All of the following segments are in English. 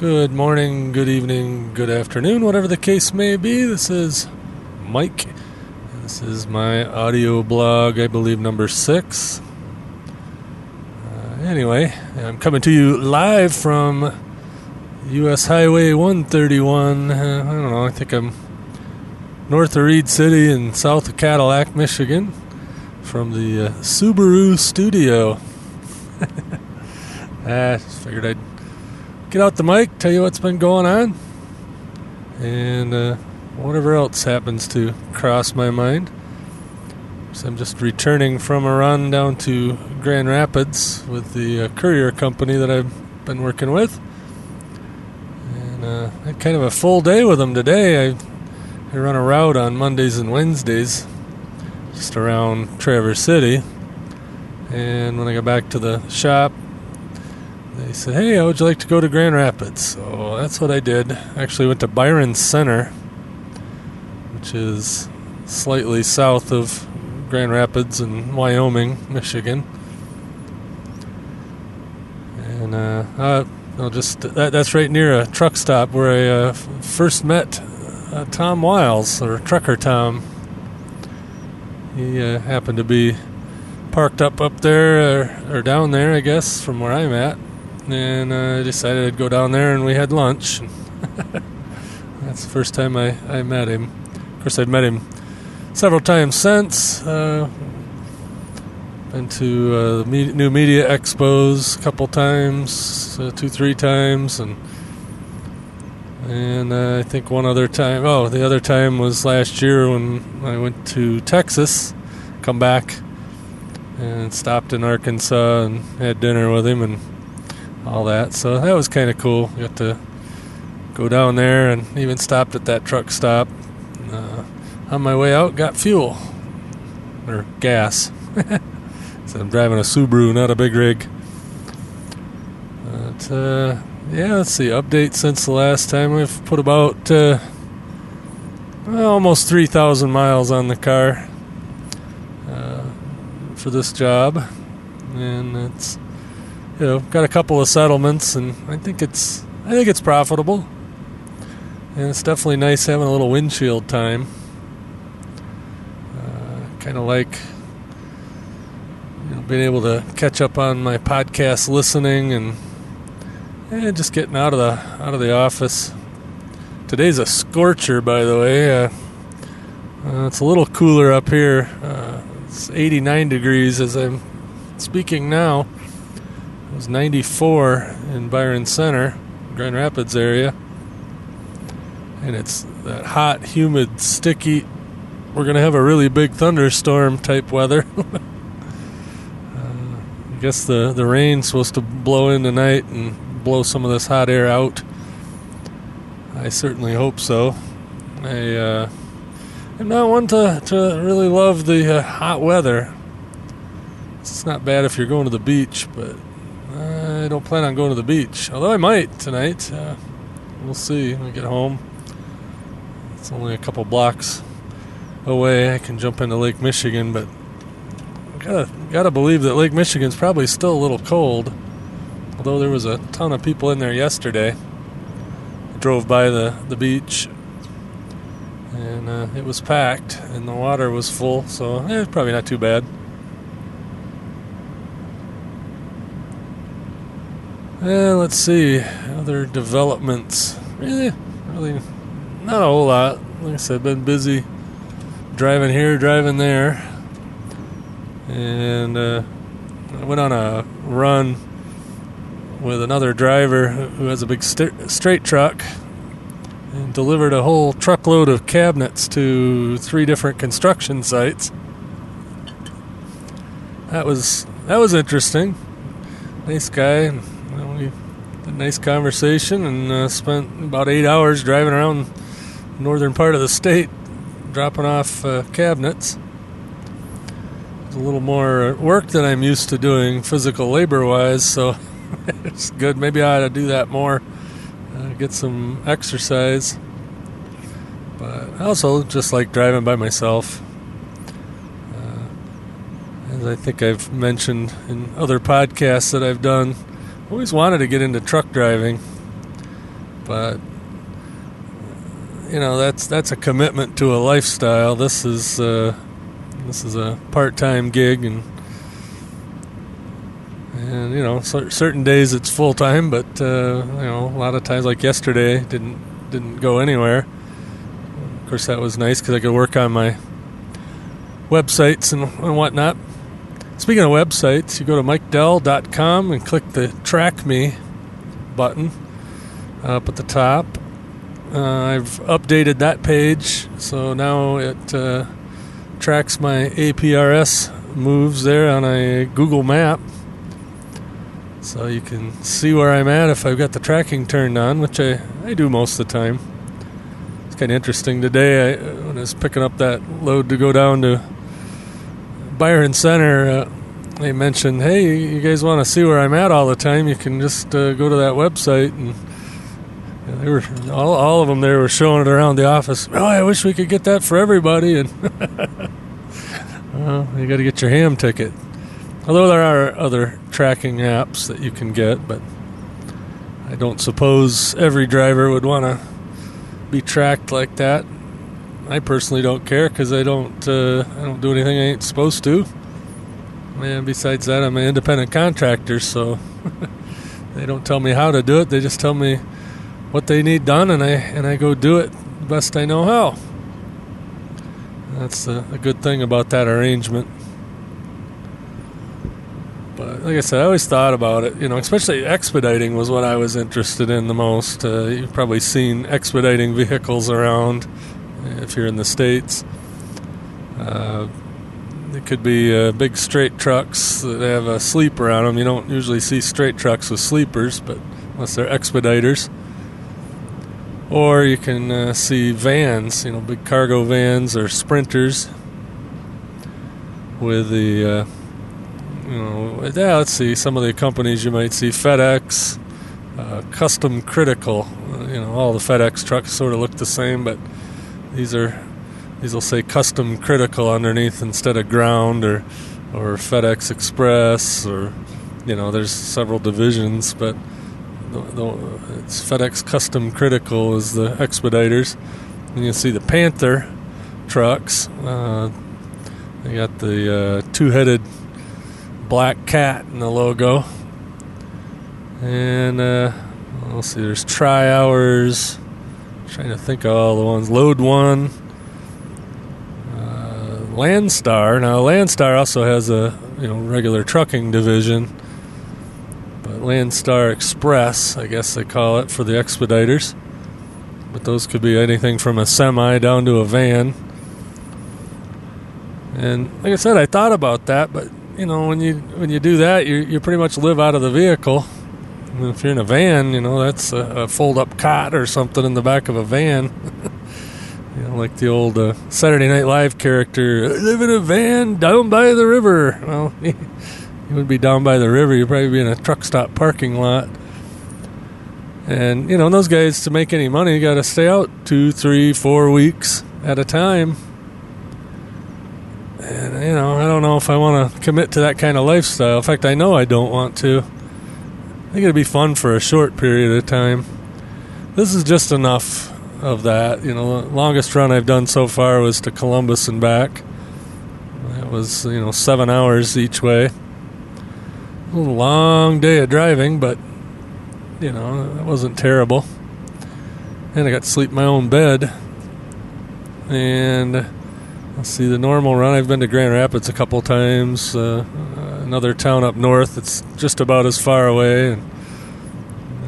Good morning, good evening, good afternoon, whatever the case may be. This is Mike. This is my audio blog, I believe number 6. Anyway, I'm coming to you live from U.S. Highway 131. I don't know, I think I'm north of Reed City and south of Cadillac, Michigan, from the Subaru studio. I just figured I'd get out the mic, tell you what's been going on, and whatever else happens to cross my mind. So I'm just returning from a run down to Grand Rapids with the Courier company that I've been working with. And I had kind of a full day with them today. I run a route on Mondays and Wednesdays just around Traverse City. And when I got back to the shop, they said, hey, how would you like to go to Grand Rapids? So that's what I did. Actually went to Byron Center, which is slightly south of Grand Rapids in Wyoming, Michigan. And that's right near a truck stop where I first met Tom Wiles, or Trucker Tom. He happened to be parked up there, or down there, I guess, from where I'm at. And I decided I'd go down there, and we had lunch. That's the first time I met him. Of course, I've met him several times since. Been to the new media expos a couple times, 2-3 times, and I think one other time. Oh, the other time was last year when I went to Texas, come back, and stopped in Arkansas and had dinner with him and all that. So that was kind of cool. Got to go down there and even stopped at that truck stop. On my way out, got fuel or gas. So I'm driving a Subaru, not a big rig. But yeah, let's see. Update since the last time. We've put about almost 3,000 miles on the car for this job, and it's got a couple of settlements, and I think it's profitable, and it's definitely nice having a little windshield time. Kind of like being able to catch up on my podcast listening and just getting out of the office. Today's a scorcher, by the way. It's a little cooler up here. It's 89 degrees as I'm speaking now. It was 94 in Byron Center, Grand Rapids area. And it's that hot, humid, sticky. We're going to have a really big thunderstorm type weather. I guess the rain's supposed to blow in tonight and blow some of this hot air out. I certainly hope so. I'm not one to really love the hot weather. It's not bad if you're going to the beach, but I don't plan on going to the beach. Although I might tonight. We'll see when I get home. It's only a couple blocks away. I can jump into Lake Michigan, but gotta believe that Lake Michigan's probably still a little cold. Although there was a ton of people in there yesterday. I drove by the beach, and it was packed, and the water was full, so it's probably not too bad. Let's see, other developments. Really not a whole lot. Like I said, been busy driving here, driving there. And I went on a run with another driver who has a big straight truck and delivered a whole truckload of cabinets to 3 different construction sites. That was interesting. Nice guy. We had a nice conversation and spent about 8 hours driving around the northern part of the state dropping off cabinets. It's a little more work than I'm used to doing physical labor-wise, so it's good. Maybe I ought to do that more, get some exercise. But I also just like driving by myself. As I think I've mentioned in other podcasts that I've done, I always wanted to get into truck driving. But that's a commitment to a lifestyle. This is a part-time gig, and certain days it's full-time, but a lot of times, like yesterday, didn't go anywhere. Of course, that was nice because I could work on my websites and whatnot. Speaking of websites, you go to MikeDell.com and click the Track Me button up at the top. I've updated that page, so now it tracks my APRS moves there on a Google map. So you can see where I'm at if I've got the tracking turned on, which I do most of the time. It's kind of interesting. Today, when I was picking up that load to go down to Byron Center, they mentioned, hey, you guys want to see where I'm at all the time, you can just go to that website. And they were all of them there were showing it around the office. Oh, I wish we could get that for everybody. And well, you got to get your ham ticket. Although there are other tracking apps that you can get, but I don't suppose every driver would want to be tracked like that. I personally don't care because I don't do anything I ain't supposed to. And besides that, I'm an independent contractor, so they don't tell me how to do it. They just tell me what they need done, and I go do it the best I know how. That's a good thing about that arrangement. But like I said, I always thought about it, especially expediting was what I was interested in the most. You've probably seen expediting vehicles around if you're in the States. It could be big straight trucks that have a sleeper on them. You don't usually see straight trucks with sleepers, but unless they're expediters. Or you can see vans, big cargo vans or sprinters with the, let's see, some of the companies you might see, FedEx, Custom Critical. All the FedEx trucks sort of look the same, but these will say Custom Critical underneath instead of ground, or FedEx Express, or there's several divisions, but it's FedEx Custom Critical is the expediters. And you'll see the Panther trucks. They got the two-headed black cat in the logo. And we'll see, there's Tri-Hours. Trying to think of all the ones. Load One. Landstar. Now, Landstar also has a regular trucking division. But Landstar Express, I guess they call it, for the expediters. But those could be anything from a semi down to a van. And like I said, I thought about that, but when you do that, you pretty much live out of the vehicle. And if you're in a van, that's a fold-up cot or something in the back of a van. Like the old Saturday Night Live character, I live in a van down by the river. Well, you wouldn't be down by the river. You'd probably be in a truck stop parking lot. And, those guys, to make any money, you got to stay out 2, 3, 4 weeks at a time. And, I don't know if I want to commit to that kind of lifestyle. In fact, I know I don't want to. I think it'd be fun for a short period of time. This is just enough of that. The longest run I've done so far was to Columbus and back. That was, 7 hours each way. A little long day of driving, but, it wasn't terrible. And I got to sleep in my own bed. And let's see, the normal run, I've been to Grand Rapids a couple times. Another town up north that's just about as far away.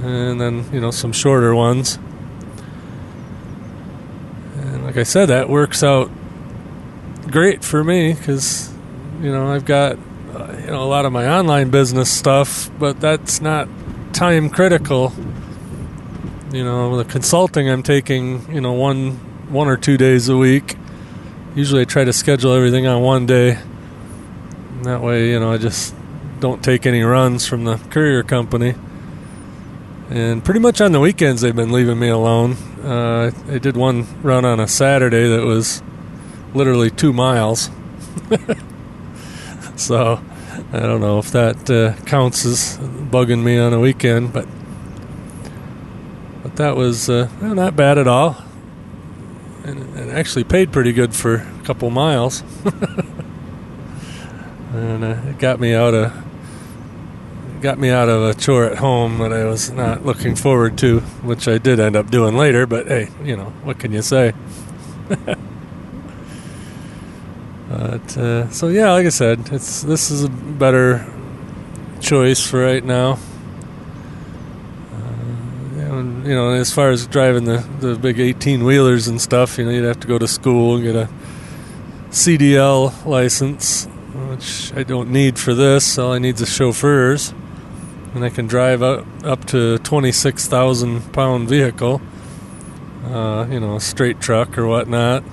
And then, some shorter ones. And like I said, that works out great for me because, I've got, a lot of my online business stuff, but that's not time critical. The consulting I'm taking, one or 2 days a week. Usually I try to schedule everything on one day. And that way, I just don't take any runs from the Courier company. And pretty much on the weekends they've been leaving me alone. I did one run on a Saturday that was literally 2 miles. So I don't know if that counts as bugging me on a weekend. But But that was not bad at all. And it actually paid pretty good for a couple miles. And it got me out of a chore at home that I was not looking forward to, which I did end up doing later, but hey, what can you say? But so yeah, like I said, this is a better choice for right now. And, as far as driving the big 18-wheelers and stuff, you'd have to go to school and get a CDL license, which I don't need for this. All I need is chauffeurs, and I can drive up to a 26,000-pound vehicle, a straight truck or whatnot,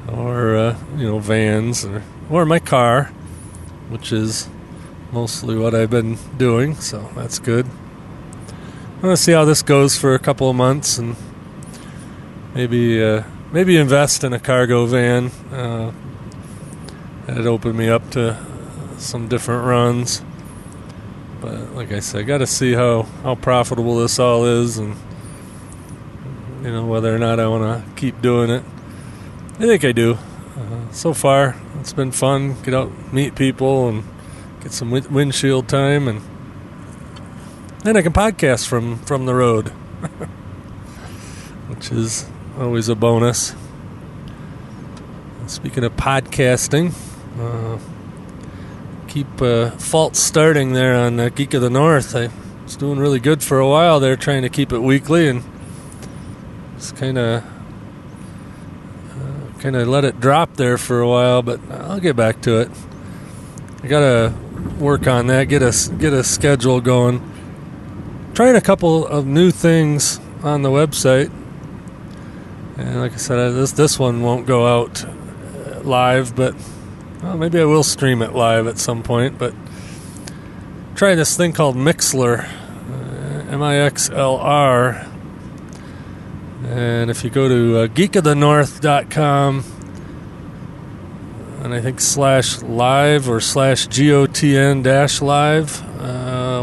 or vans, or my car, which is mostly what I've been doing. So that's good. I'm going to see how this goes for a couple of months, and maybe invest in a cargo van. That'd open me up to some different runs. But like I said, I got to see how profitable this all is, and whether or not I want to keep doing it. I think I do. So far, it's been fun. Get out, meet people, and get some windshield time, and then I can podcast from the road, which is always a bonus. Speaking of podcasting, keep false starting there on Geek of the North. I was doing really good for a while there, trying to keep it weekly, and just kind of let it drop there for a while. But I'll get back to it. I gotta work on that. Get a schedule going. Trying a couple of new things on the website, and like I said, this one won't go out live, but maybe I will stream it live at some point. But trying this thing called Mixlr, Mixlr, and if you go to geekofthenorth.com, and I think /live or /GOTN-live,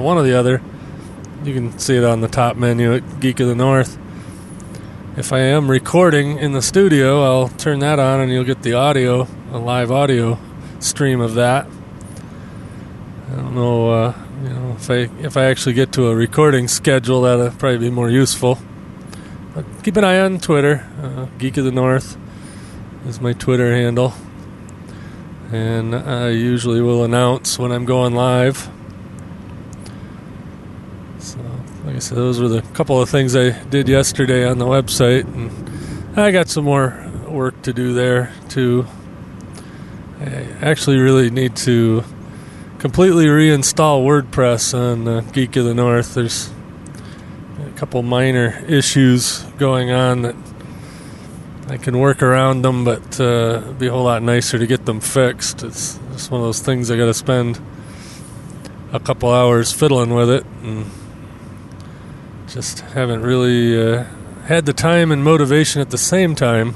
one or the other. You can see it on the top menu at Geek of the North. If I am recording in the studio, I'll turn that on and you'll get the audio, a live audio stream of that. I don't know, if I actually get to a recording schedule, that'll probably be more useful. But keep an eye on Twitter. Geek of the North is my Twitter handle. And I usually will announce when I'm going live. So, like I said, those were the couple of things I did yesterday on the website, and I got some more work to do there too. I actually really need to completely reinstall WordPress on Geek of the North. There's a couple minor issues going on that I can work around them, but it'd be a whole lot nicer to get them fixed. It's just one of those things I got to spend a couple hours fiddling with it, and just haven't really had the time and motivation at the same time.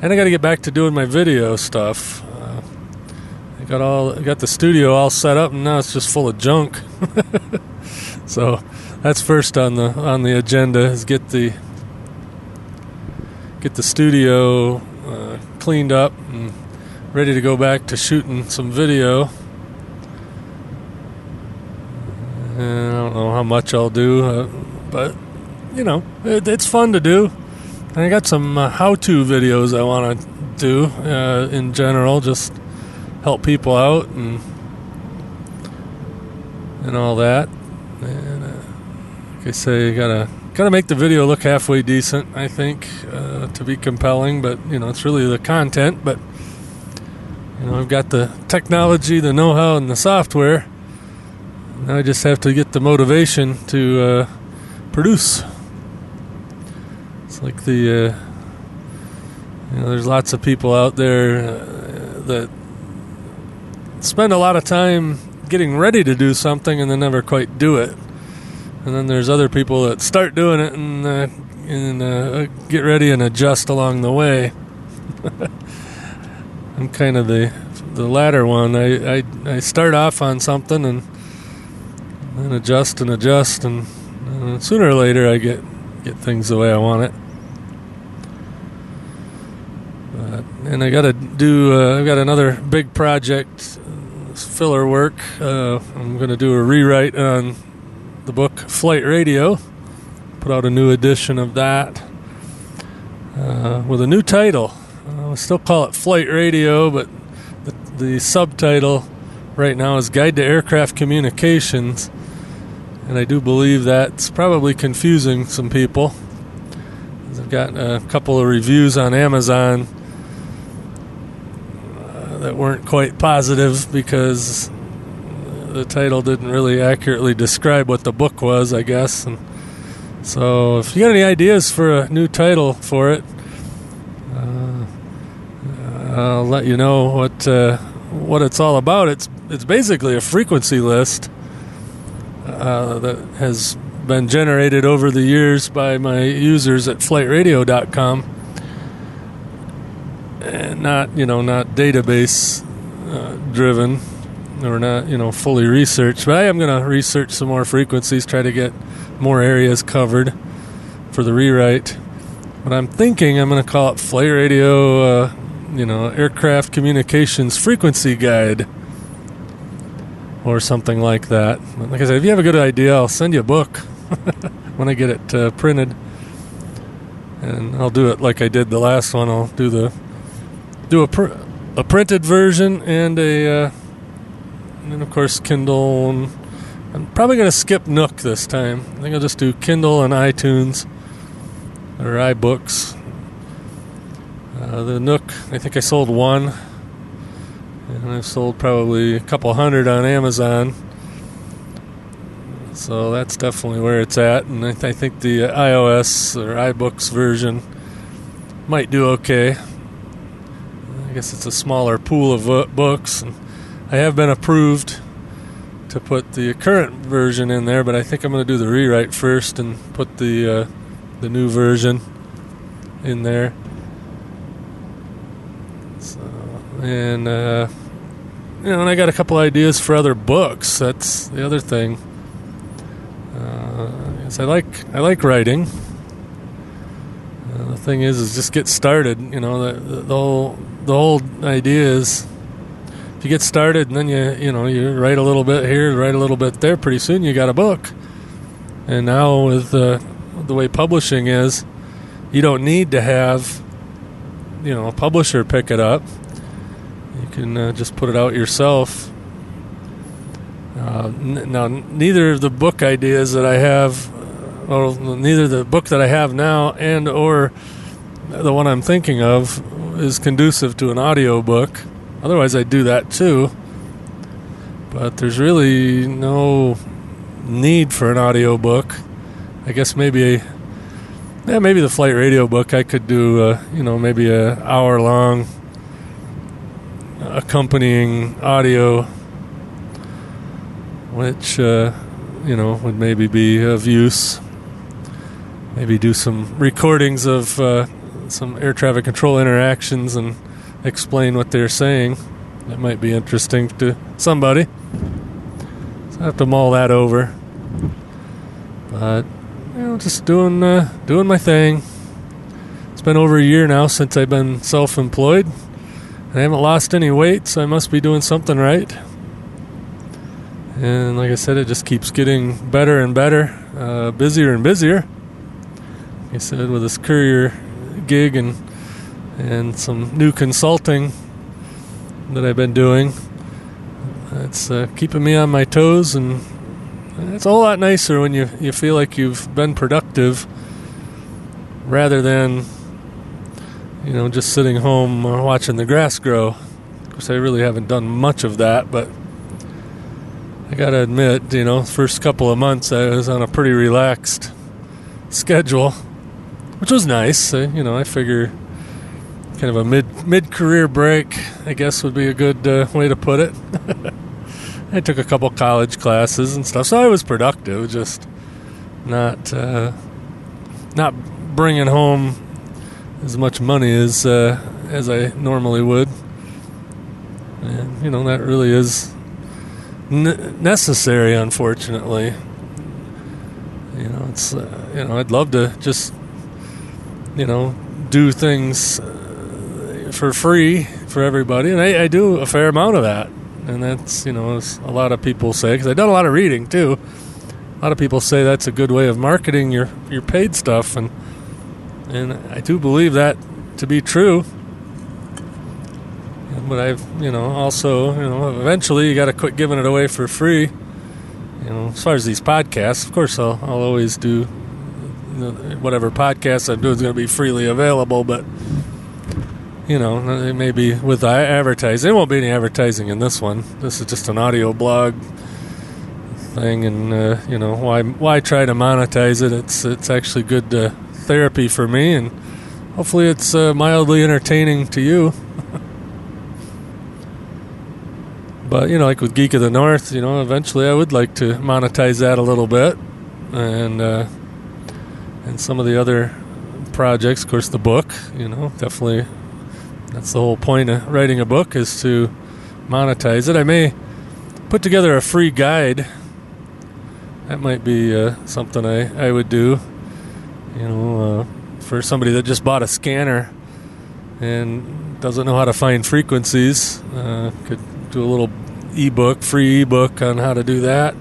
And I got to get back to doing my video stuff. I got the studio all set up, and now it's just full of junk. So that's first on the agenda, is get the studio cleaned up and ready to go back to shooting some video. And I don't know how much I'll do, but it's fun to do. And I got some how-to videos I want to do in general, just help people out and all that. And like I say, gotta make the video look halfway decent, I think, to be compelling. But it's really the content. But I've got the technology, the know-how, and the software. Now I just have to get the motivation to produce. It's like there's lots of people out there that spend a lot of time getting ready to do something and then never quite do it. And then there's other people that start doing it and get ready and adjust along the way. I'm kind of the latter one. I start off on something and then adjust, and Sooner or later, I get things the way I want it. And I got to do. I've got another big project, filler work. I'm going to do a rewrite on the book Flight Radio. Put out a new edition of that with a new title. I'll still call it Flight Radio, but the subtitle right now is Guide to Aircraft Communications. And I do believe that's probably confusing some people. I've got a couple of reviews on Amazon that weren't quite positive because the title didn't really accurately describe what the book was, I guess. And so if you got any ideas for a new title for it, I'll let you know what it's all about. It's basically a frequency list that has been generated over the years by my users at flightradio.com, and not database driven or not fully researched. But I am going to research some more frequencies, try to get more areas covered for the rewrite. But I'm thinking I'm going to call it Flight Radio Aircraft Communications Frequency Guide or something like that. But like I said, if you have a good idea, I'll send you a book when I get it printed, and I'll do it like I did the last one. I'll do a printed version and and of course Kindle. And I'm probably going to skip Nook this time. I think I'll just do Kindle and iTunes or iBooks. The Nook, I think I sold one, and I've sold probably a couple hundred on Amazon. So that's definitely where it's at. And I think the iOS or iBooks version might do okay. I guess it's a smaller pool of books. And I have been approved to put the current version in there, but I think I'm going to do the rewrite first and put the new version in there. So, and and I got a couple ideas for other books. That's the other thing. Yes, I like writing. The thing is just get started. The whole idea is if you get started and then you write a little bit here, write a little bit there, pretty soon you got a book. And now with the way publishing is, you don't need to have a publisher pick it up. You can just put it out yourself. Now, neither of the book ideas that I have, or neither the book that I have now and or the one I'm thinking of is conducive to an audio book. Otherwise, I'd do that too. But there's really no need for an audio book. I guess maybe the Flight Radio book I could do, maybe an hour-long accompanying audio, which, would maybe be of use. Maybe do some recordings of some air traffic control interactions and explain what they're saying. That might be interesting to somebody. So I have to mull that over. But just doing my thing. It's been over a year now since I've been self-employed. I haven't lost any weight, so I must be doing something right. And like I said, it just keeps getting better and better, busier and busier. Like I said, with this Courier gig and some new consulting that I've been doing, it's keeping me on my toes, and it's a whole lot nicer when you feel like you've been productive rather than just sitting home watching the grass grow. Of course, I really haven't done much of that, but I gotta admit, first couple of months I was on a pretty relaxed schedule, which was nice. I figure kind of a mid-career break, I guess, would be a good way to put it. I took a couple college classes and stuff, so I was productive, just not bringing home as much money as I normally would. And that really is necessary, unfortunately. it's I'd love to just do things for free for everybody, and I do a fair amount of that, and that's as a lot of people say, because I've done a lot of reading too. A lot of people say that's a good way of marketing your paid stuff, and I do believe that to be true. But I've also eventually you got to quit giving it away for free. As far as these podcasts, of course I'll always do whatever podcast I'm doing is going to be freely available, but it may be with advertising. There won't be any advertising in this one. This is just an audio blog thing, and why try to monetize it? It's actually good therapy for me, and hopefully it's mildly entertaining to you. But like with Geek of the North, eventually I would like to monetize that a little bit, and some of the other projects. Of course, the book, definitely. That's the whole point of writing a book, is to monetize it. I may put together a free guide. That might be something I would do. For somebody that just bought a scanner and doesn't know how to find frequencies, could do a little free ebook on how to do that.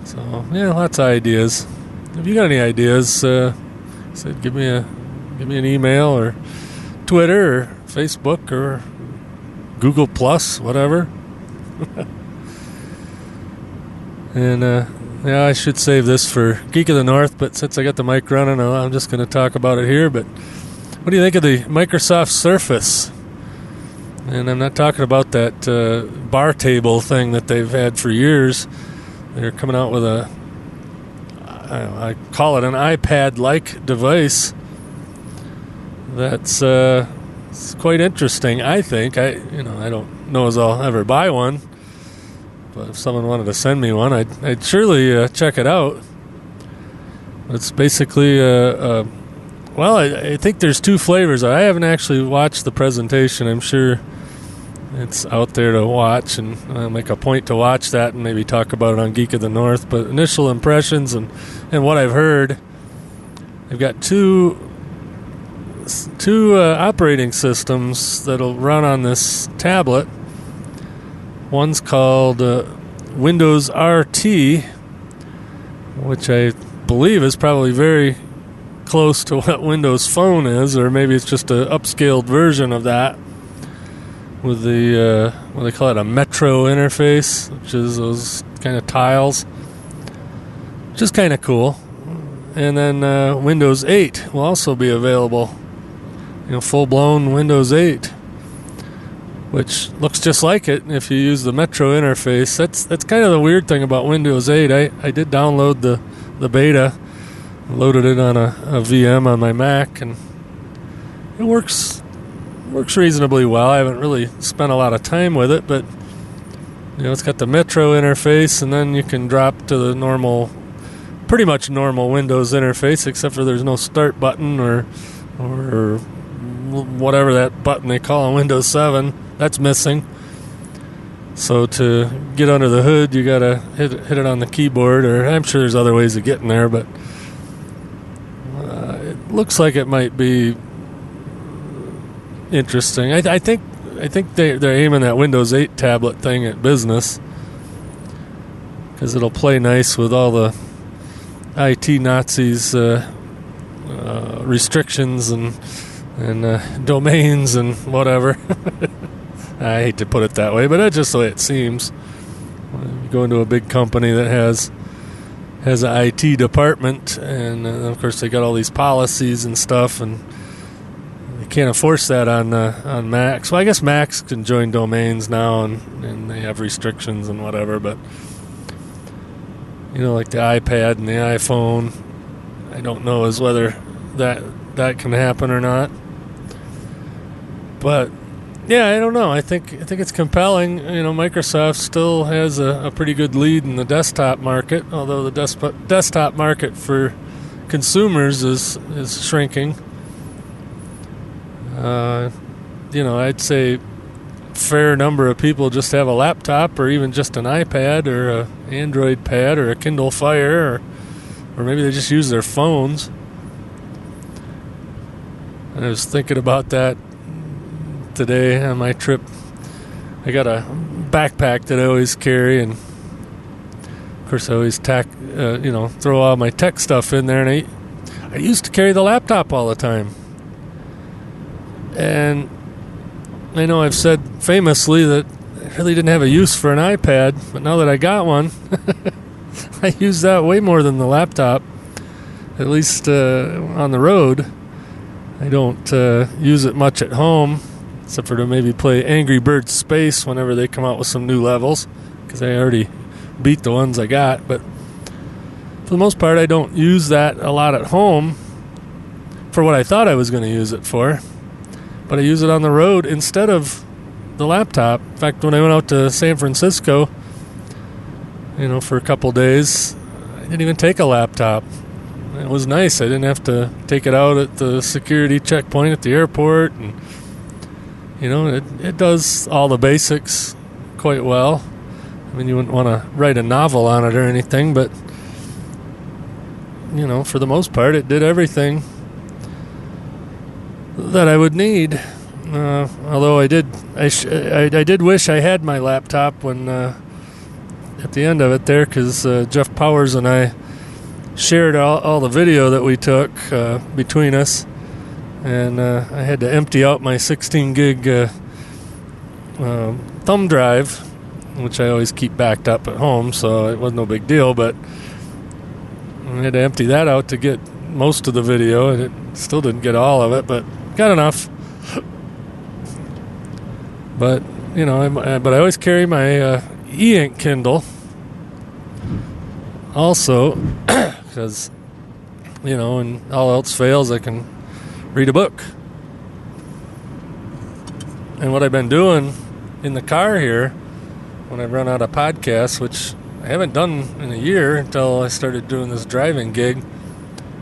So lots of ideas. If you got any ideas, give me an email or Twitter or Facebook or Google Plus, whatever. And I should save this for Geek of the North, but since I got the mic running, I'm just going to talk about it here. But what do you think of the Microsoft Surface? And I'm not talking about that bar table thing that they've had for years. They're coming out with I call it an iPad-like device that's it's quite interesting, I think. I don't know as I'll ever buy one, but if someone wanted to send me one, I'd surely check it out. It's basically I think there's two flavors. I haven't actually watched the presentation. I'm sure it's out there to watch, and I'll make a point to watch that and maybe talk about it on Geek of the North. But initial impressions and what I've heard, they've got two operating systems that'll run on this tablet. One's called Windows RT, which I believe is probably very close to what Windows Phone is, or maybe it's just an upscaled version of that, with the what they call it, a Metro interface, which is those kind of tiles, which is kind of cool. And then Windows 8 will also be available, full-blown Windows 8, which looks just like it if you use the Metro interface. That's kind of the weird thing about Windows 8. I did download the beta, loaded it on a VM on my Mac, and it works reasonably well. I haven't really spent a lot of time with it, but it's got the Metro interface, and then you can drop to the pretty much normal Windows interface, except for there's no start button or whatever that button they call on Windows 7. That's missing. So to get under the hood, you gotta hit it on the keyboard, or I'm sure there's other ways of getting there, but it looks like it might be interesting. I think they're aiming that Windows 8 tablet thing at business, because it'll play nice with all the IT Nazis restrictions and domains and whatever. I hate to put it that way, but that's just the way it seems. You go into a big company that has an IT department, and of course they got all these policies and stuff, and they can't enforce that on Macs. Well, I guess Macs can join domains now, and they have restrictions and whatever, but like the iPad and the iPhone, I don't know as whether that can happen or not. But yeah, I don't know. I think it's compelling. Microsoft still has a pretty good lead in the desktop market, although the desktop market for consumers is shrinking. I'd say fair number of people just have a laptop, or even just an iPad, or an Android pad, or a Kindle Fire, or or maybe they just use their phones. And I was thinking about that today on my trip. I got a backpack that I always carry, and of course I always throw all my tech stuff in there, and I used to carry the laptop all the time. And I know I've said famously that I really didn't have a use for an iPad, but now that I got one, I use that way more than the laptop, at least on the road. I don't use it much at home, except for to maybe play Angry Birds Space whenever they come out with some new levels, because I already beat the ones I got. But for the most part, I don't use that a lot at home for what I thought I was going to use it for. But I use it on the road instead of the laptop. In fact, when I went out to San Francisco, for a couple days, I didn't even take a laptop. It was nice. I didn't have to take it out at the security checkpoint at the airport. And, it does all the basics quite well. I mean, you wouldn't want to write a novel on it or anything, but, for the most part, it did everything that I would need. Although I did wish I had my laptop when at the end of it there, because Jeff Powers and I shared all the video that we took between us, and I had to empty out my 16 gig thumb drive, which I always keep backed up at home, so it wasn't no big deal, but I had to empty that out to get most of the video, and it still didn't get all of it, but got enough. But I always carry my e-ink Kindle also, because when all else fails, I can read a book. And what I've been doing in the car here, when I run out of podcasts, which I haven't done in a year until I started doing this driving gig,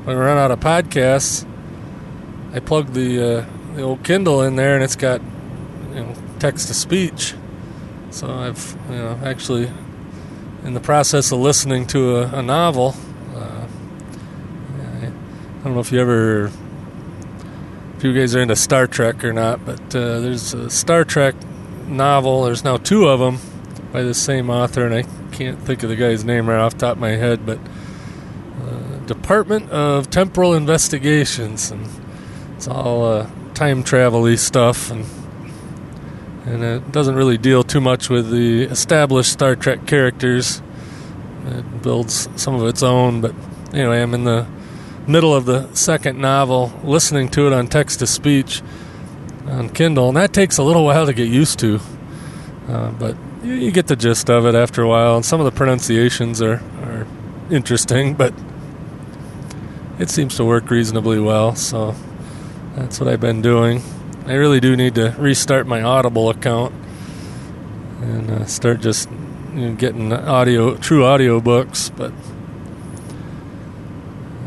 when I run out of podcasts, I plug the old Kindle in there, and it's got text to speech. So I've actually in the process of listening to a novel. I don't know if you guys are into Star Trek or not, but there's a Star Trek novel. There's now 2 of them by the same author, and I can't think of the guy's name right off the top of my head, but Department of Temporal Investigations, and it's all time travel-y stuff, and it doesn't really deal too much with the established Star Trek characters. It builds some of its own, but anyway, I'm in the middle of the second novel, listening to it on text-to-speech on Kindle, and that takes a little while to get used to, but you get the gist of it after a while, and some of the pronunciations are interesting, but it seems to work reasonably well, so that's what I've been doing. I really do need to restart my Audible account and start just getting true audio books, but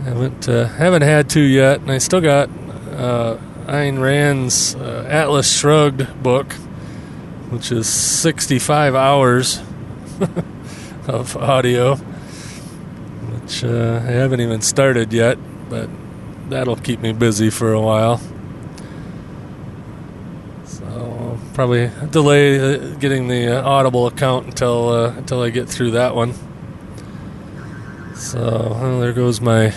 I haven't had to yet, and I still got Ayn Rand's Atlas Shrugged book, which is 65 hours of audio, which I haven't even started yet, but that'll keep me busy for a while. Probably delay getting the Audible account until I get through that one. So there goes my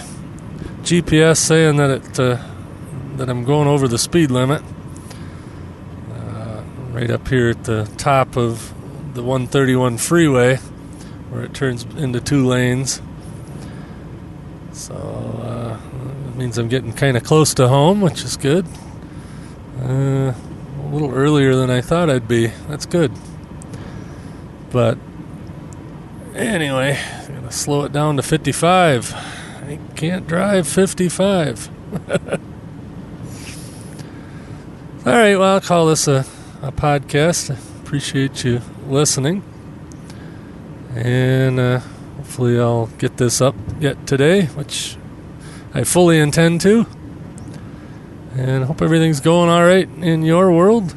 GPS saying that I'm going over the speed limit. Right up here at the top of the 131 freeway, where it turns into 2 lanes. So it means I'm getting kind of close to home, which is good. A little earlier than I thought I'd be. That's good. But anyway, I'm going to slow it down to 55. I can't drive 55. All right, well, I'll call this a podcast. I appreciate you listening. And hopefully I'll get this up yet today, which I fully intend to. And hope everything's going all right in your world.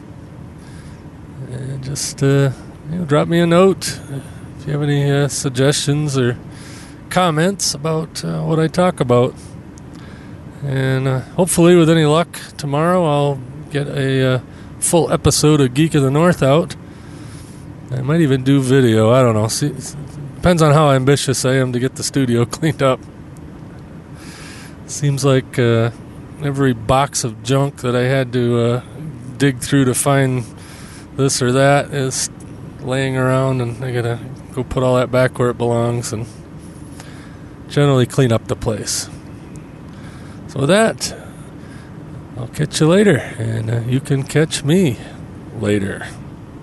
And just drop me a note if you have any suggestions or comments about what I talk about. And hopefully, with any luck, tomorrow I'll get a full episode of Geek of the North out. I might even do video. I don't know. See, depends on how ambitious I am to get the studio cleaned up. Seems like every box of junk that I had to dig through to find this or that is laying around, and I gotta go put all that back where it belongs and generally clean up the place. So with that, I'll catch you later, and you can catch me later.